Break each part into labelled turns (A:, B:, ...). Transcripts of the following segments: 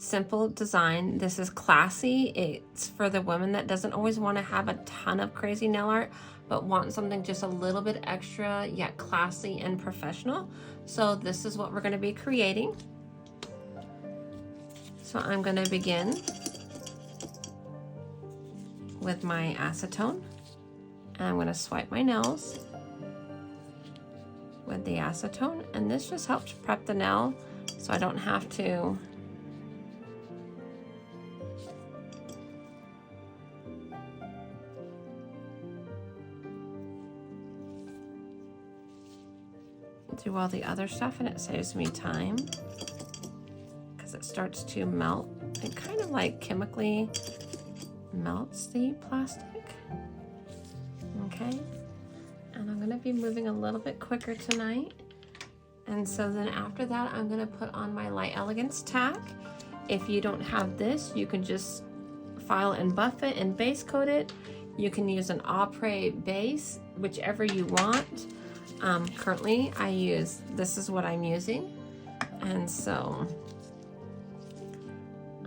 A: simple design. This is classy. It's for the woman that doesn't always want to have a ton of crazy nail art, but want something just a little bit extra, yet classy and professional. So this is what we're going to be creating. So I'm going to begin with my acetone, and I'm going to swipe my nails with the acetone, and this just helps prep the nail so I don't have to do all the other stuff, and it saves me time because it starts to melt. It kind of like chemically melts the plastic. Okay, and I'm going to be moving a little bit quicker tonight. And so then after that, I'm going to put on my Light Elegance tack. If you don't have this, you can just file and buff it and base coat it. You can use an après base, whichever you want. Currently this is what I'm using. And so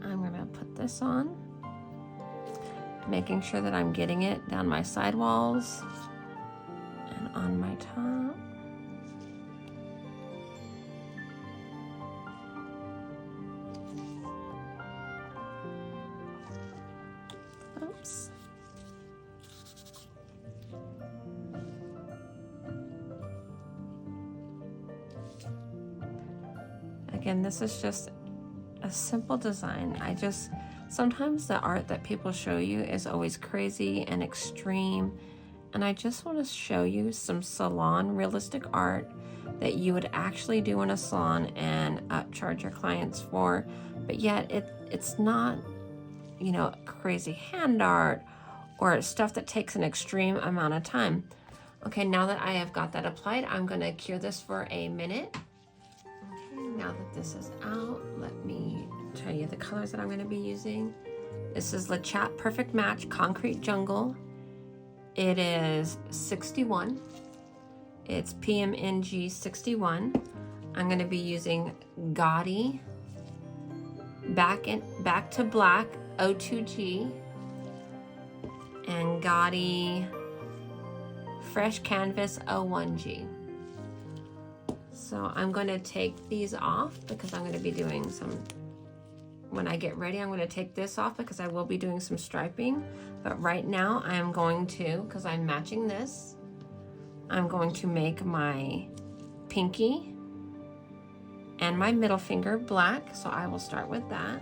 A: I'm going to put this on, making sure that I'm getting it down my sidewalls and on my top. Oops. Again, this is just a simple design. Sometimes the art that people show you is always crazy and extreme, and I just want to show you some salon realistic art that you would actually do in a salon and charge your clients for, but yet it's not, you know, crazy hand art or stuff that takes an extreme amount of time. Okay, now that I have got that applied, I'm going to cure this for a minute. Okay, now that this is out, let me tell you the colors that I'm going to be using. This is Lechat Perfect Match Concrete Jungle. It is 61. It's PMNG 61. I'm going to be using Gotti Back to Black 02G and Gotti Fresh Canvas 01G. So I'm going to take these off because I'm going to be doing some, when I get ready, I'm going to take this off because I will be doing some striping. But right now I am going to, because I'm matching this, I'm going to make my pinky and my middle finger black. So I will start with that.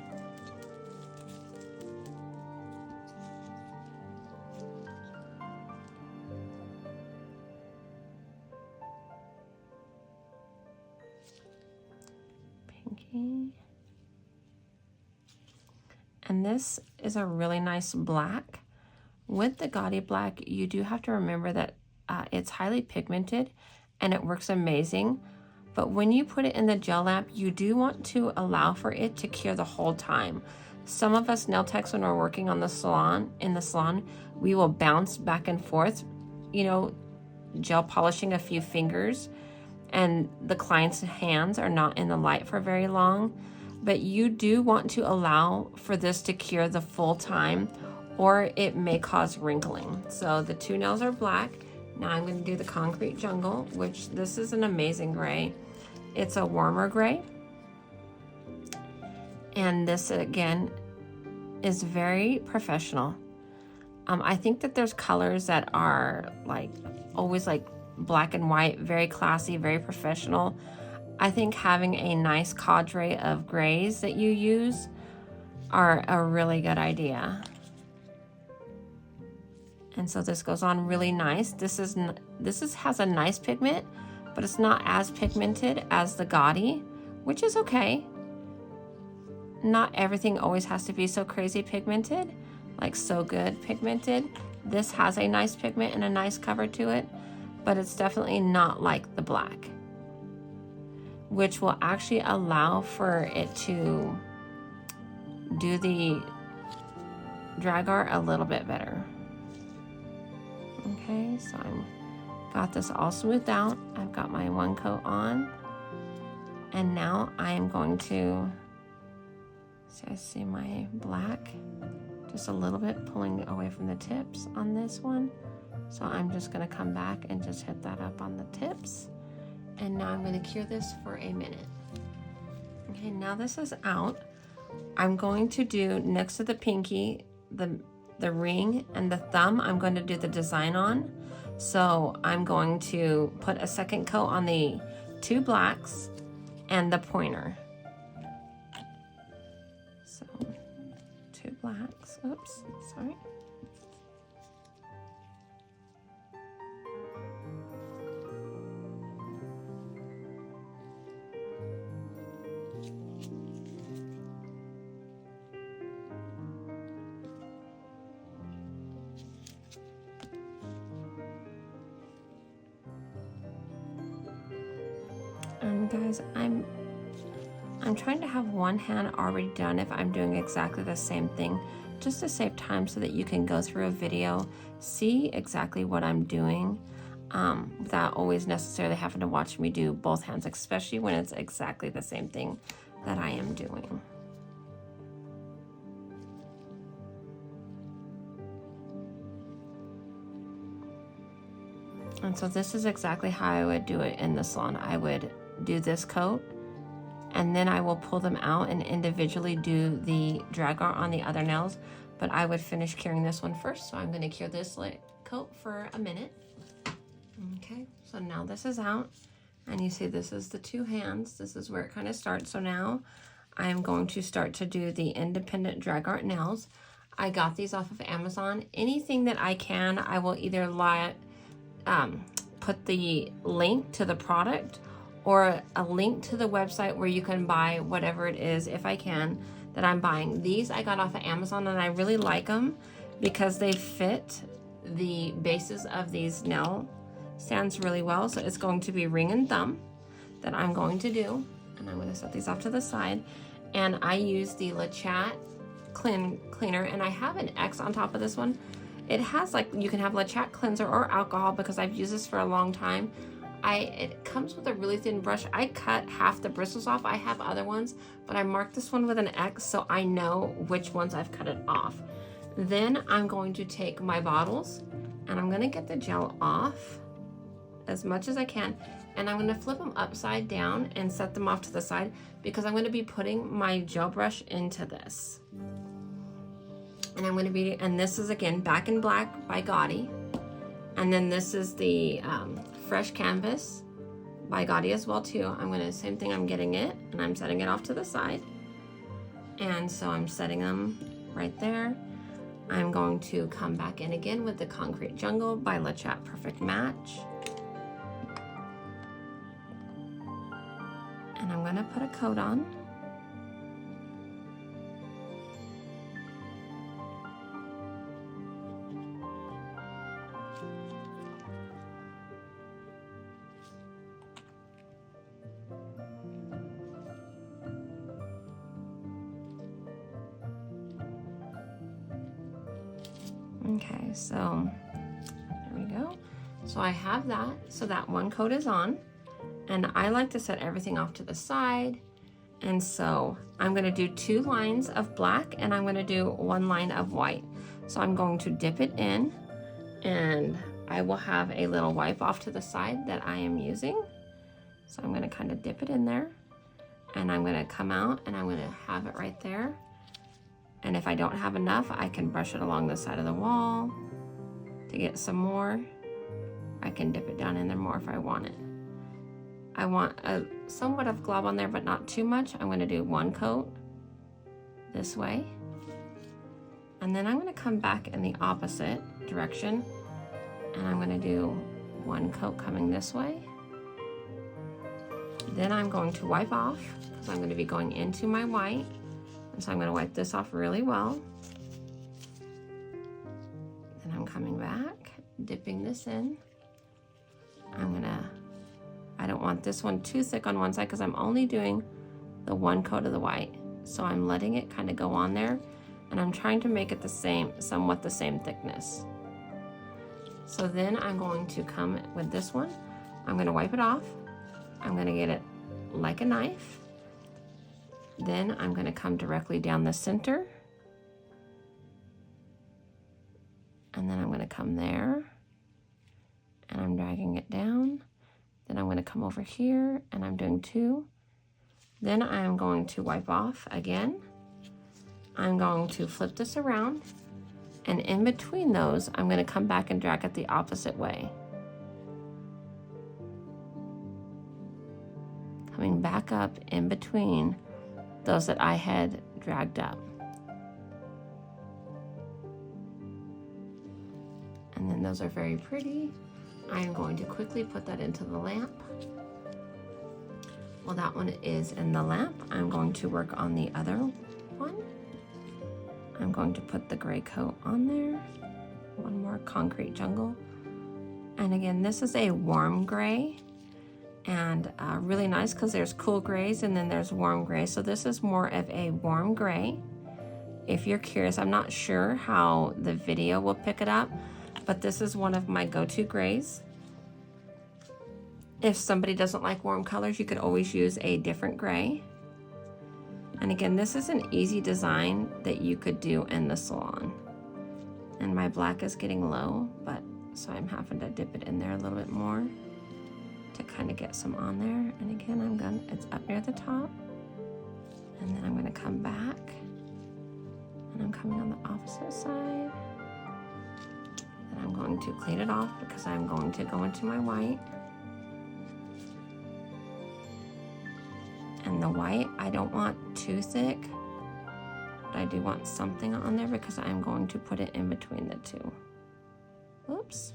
A: Pinky. And this is a really nice black. With the Gotti black, you do have to remember that it's highly pigmented and it works amazing. But when you put it in the gel lamp, you do want to allow for it to cure the whole time. Some of us nail techs, when we're working on the salon, we will bounce back and forth, you know, gel polishing a few fingers, and the client's hands are not in the light for very long. But you do want to allow for this to cure the full time, or it may cause wrinkling. So the two nails are black. Now I'm going to do the Concrete Jungle, which this is an amazing gray. It's a warmer gray. And this, again, is very professional. I think that there's colors that are like always like black and white, very classy, very professional. I think having a nice cadre of grays that you use are a really good idea. And so this goes on really nice. This has a nice pigment, but it's not as pigmented as the Gotti, which is okay. Not everything always has to be so crazy pigmented, like so good pigmented. This has a nice pigment and a nice cover to it, but it's definitely not like the black, which will actually allow for it to do the drag art a little bit better. Okay, so I've got this all smoothed out. I've got my one coat on, and now I am going to So I see my black, just a little bit pulling away from the tips on this one. So I'm just gonna come back and just hit that up on the tips. And now I'm gonna cure this for a minute. Okay, now this is out. I'm going to do next to the pinky, the ring and the thumb, I'm going to do the design on. So I'm going to put a second coat on the 2 blacks and the pointer. So 2 blacks, oops, sorry. And guys, I'm trying to have one hand already done if I'm doing exactly the same thing, just to save time so that you can go through a video, see exactly what I'm doing, without always necessarily having to watch me do both hands, especially when it's exactly the same thing that I am doing. And so this is exactly how I would do it in the salon. I would do this coat, and then I will pull them out and individually do the drag art on the other nails, but I would finish curing this one first. So I'm going to cure this coat for a minute. Okay, so now this is out, and you see this is the 2 hands. This is where it kind of starts. So now I'm going to start to do the independent drag art nails. I got these off of Amazon. Anything that I can, I will either put the link to the product or a link to the website where you can buy whatever it is, if I can, that I'm buying. These I got off of Amazon, and I really like them because they fit the bases of these nail stands really well. So it's going to be ring and thumb that I'm going to do, and I'm going to set these off to the side. And I use the Lechat cleaner, and I have an X on top of this one. It has, like, you can have Lechat cleanser or alcohol because I've used this for a long time. It comes with a really thin brush. I cut half the bristles off. I have other ones, but I marked this one with an X so I know which ones I've cut it off. Then I'm going to take my bottles, and I'm going to get the gel off as much as I can, and I'm going to flip them upside down and set them off to the side because I'm going to be putting my gel brush into this. And I'm going to be, and this is again Back in Black by Gotti, and then this is the Fresh Canvas by Gotti as well too. I'm going to, same thing, I'm getting it and I'm setting it off to the side, and so I'm setting them right there. I'm going to come back in again with the Concrete Jungle by Lechat Perfect Match, and I'm going to put a coat on. Okay, so there we go. So I have that, so that one coat is on, and I like to set everything off to the side. And so I'm going to do 2 lines of black, and I'm going to do 1 line of white. So I'm going to dip it in, and I will have a little wipe off to the side that I am using. So I'm going to kind of dip it in there, and I'm going to come out, and I'm going to have it right there. And if I don't have enough, I can brush it along the side of the wall to get some more. I can dip it down in there more if I want it. I want a somewhat of glob on there, but not too much. I'm going to do 1 coat this way. And then I'm going to come back in the opposite direction, and I'm going to do 1 coat coming this way. Then I'm going to wipe off because I'm going to be going into my white. And so I'm going to wipe this off really well. Then I'm coming back, dipping this in. I don't want this one too thick on one side because I'm only doing the 1 coat of the white. So I'm letting it kind of go on there, and I'm trying to make it the same, somewhat the same thickness. So then I'm going to come with this one. I'm going to wipe it off. I'm going to get it like a knife, Then I'm going to come directly down the center. And then I'm going to come there. And I'm dragging it down. Then I'm going to come over here and I'm doing 2. Then I am going to wipe off again. I'm going to flip this around. And in between those, I'm going to come back and drag it the opposite way. Coming back up in between those that I had dragged up. And then those are very pretty. I am going to quickly put that into the lamp. While that one is in the lamp, I'm going to work on the other one. I'm going to put the gray coat on there. One more concrete jungle. And again, this is a warm gray. And really nice because there's cool grays and then there's warm gray. So this is more of a warm gray. If you're curious, I'm not sure how the video will pick it up, but this is one of my go-to grays. If somebody doesn't like warm colors, you could always use a different gray. And again, this is an easy design that you could do in the salon. And my black is getting low, but so I'm having to dip it in there a little bit more to kind of get some on there. And again, it's up near the top. And then I'm going to come back. And I'm coming on the opposite side. Then I'm going to clean it off because I'm going to go into my white. And the white, I don't want too thick, but I do want something on there because I'm going to put it in between the two. Oops,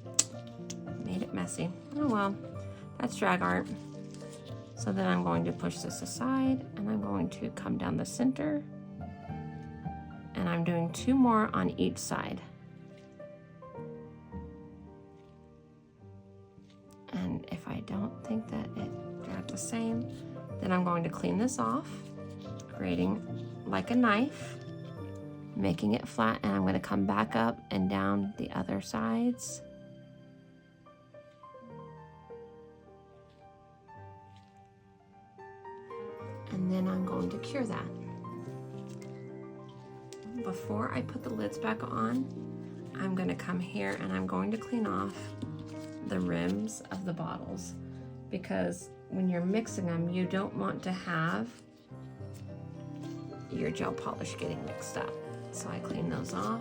A: made it messy. Oh well, that's drag art. So then I'm going to push this aside and I'm going to come down the center. And I'm doing 2 more on each side. And if I don't think that it dragged the same, then I'm going to clean this off, creating like a knife, making it flat, and I'm going to come back up and down the other sides. And then I'm going to cure that. Before I put the lids back on, I'm going to come here and I'm going to clean off the rims of the bottles, because when you're mixing them, you don't want to have your gel polish getting mixed up. So I clean those off.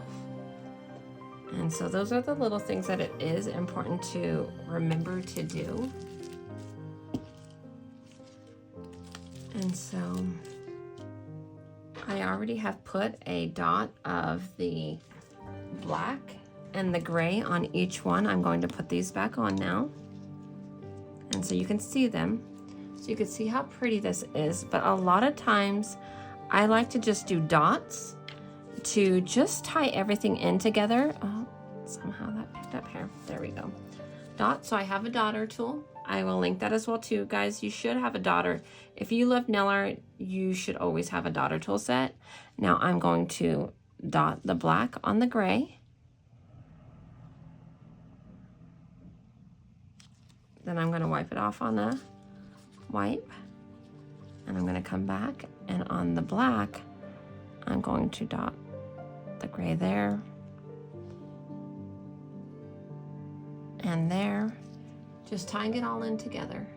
A: And so those are the little things that it is important to remember to do. And so I already have put a dot of the black and the gray on each one. I'm going to put these back on now. And so you can see them. So you can see how pretty this is. But a lot of times I like to just do dots to just tie everything in together. Oh, somehow that picked up here. There we go. Dots. So I have a dotter tool. I will link that as well too, guys. You should have a dotter. If you love nail art, you should always have a dotter tool set. Now I'm going to dot the black on the gray. Then I'm going to wipe it off on a wipe. And I'm going to come back, and on the black, I'm going to dot the gray there. And there. Just tying it all in together.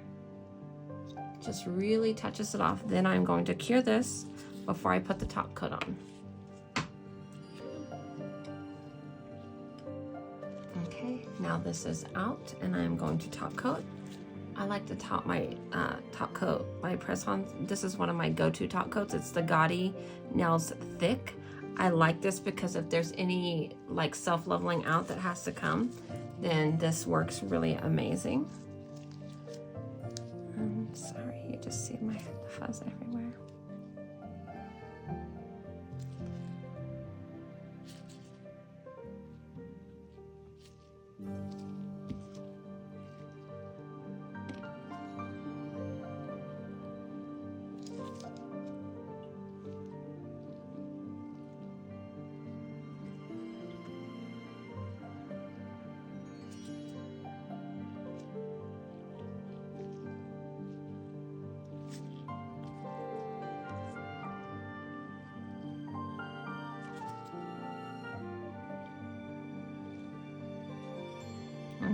A: Just really touches it off. Then I'm going to cure this before I put the top coat on. Okay, now this is out and I'm going to top coat. I like to top my top coat by press-on. This is one of my go-to top coats. It's the Gotti Nails Thick. I like this because if there's any like self-leveling out that has to come, then this works really amazing. I'm sorry, you just see my fuzz everywhere.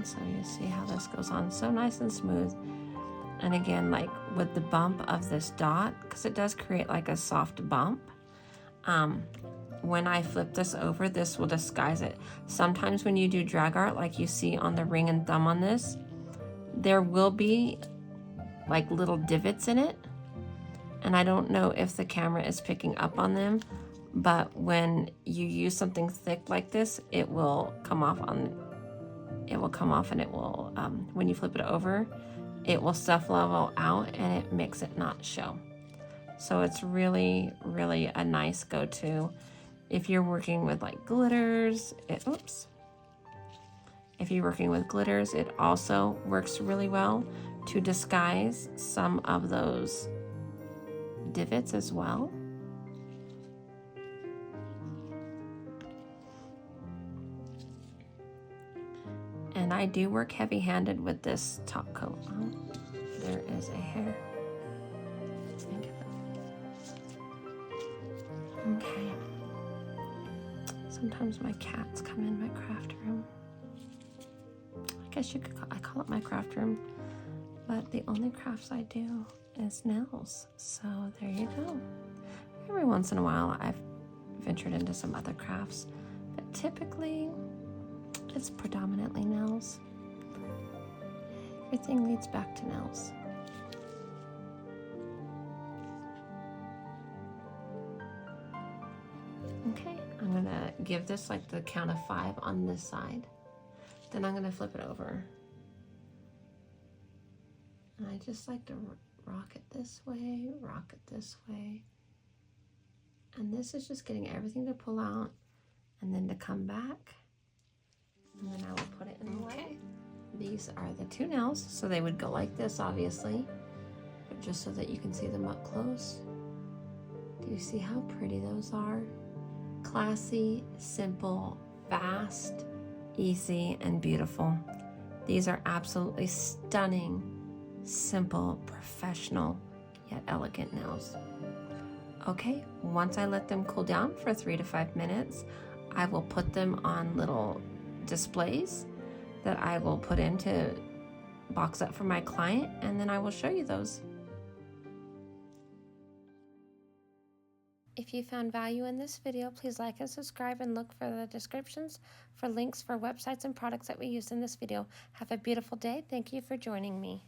A: So you see how this goes on so nice and smooth. And again, like with the bump of this dot, because it does create like a soft bump, when I flip this over, this will disguise it. Sometimes when you do drag art, like you see on the ring and thumb on this, there will be like little divots in it. And I don't know if the camera is picking up on them, but when you use something thick like this, it will come off and it will, when you flip it over, it will self level out and it makes it not show. So it's really, really a nice go-to. If you're working with like glitters, if you're working with glitters, it also works really well to disguise some of those divots as well. And I do work heavy-handed with this top coat. Oh, there is a hair. Okay. Sometimes my cats come in my craft room. I guess you could I call it my craft room, but the only crafts I do is nails. So there you go. Every once in a while I've ventured into some other crafts, but typically it's predominantly nails. Everything leads back to nails. Okay, I'm gonna give this like the count of 5 on this side. Then I'm gonna flip it over. And I just like to rock it this way, rock it this way. And this is just getting everything to pull out and then to come back. And then I will put it in the way. These are the 2 nails, so they would go like this, obviously, but just so that you can see them up close. Do you see how pretty those are? Classy, simple, fast, easy, and beautiful. These are absolutely stunning, simple, professional, yet elegant nails. Okay, once I let them cool down for 3 to 5 minutes, I will put them on little displays that I will put in to box up for my client, and then I will show you those. If you found value in this video, please like and subscribe and look for the descriptions for links for websites and products that we use in this video. Have a beautiful day. Thank you for joining me.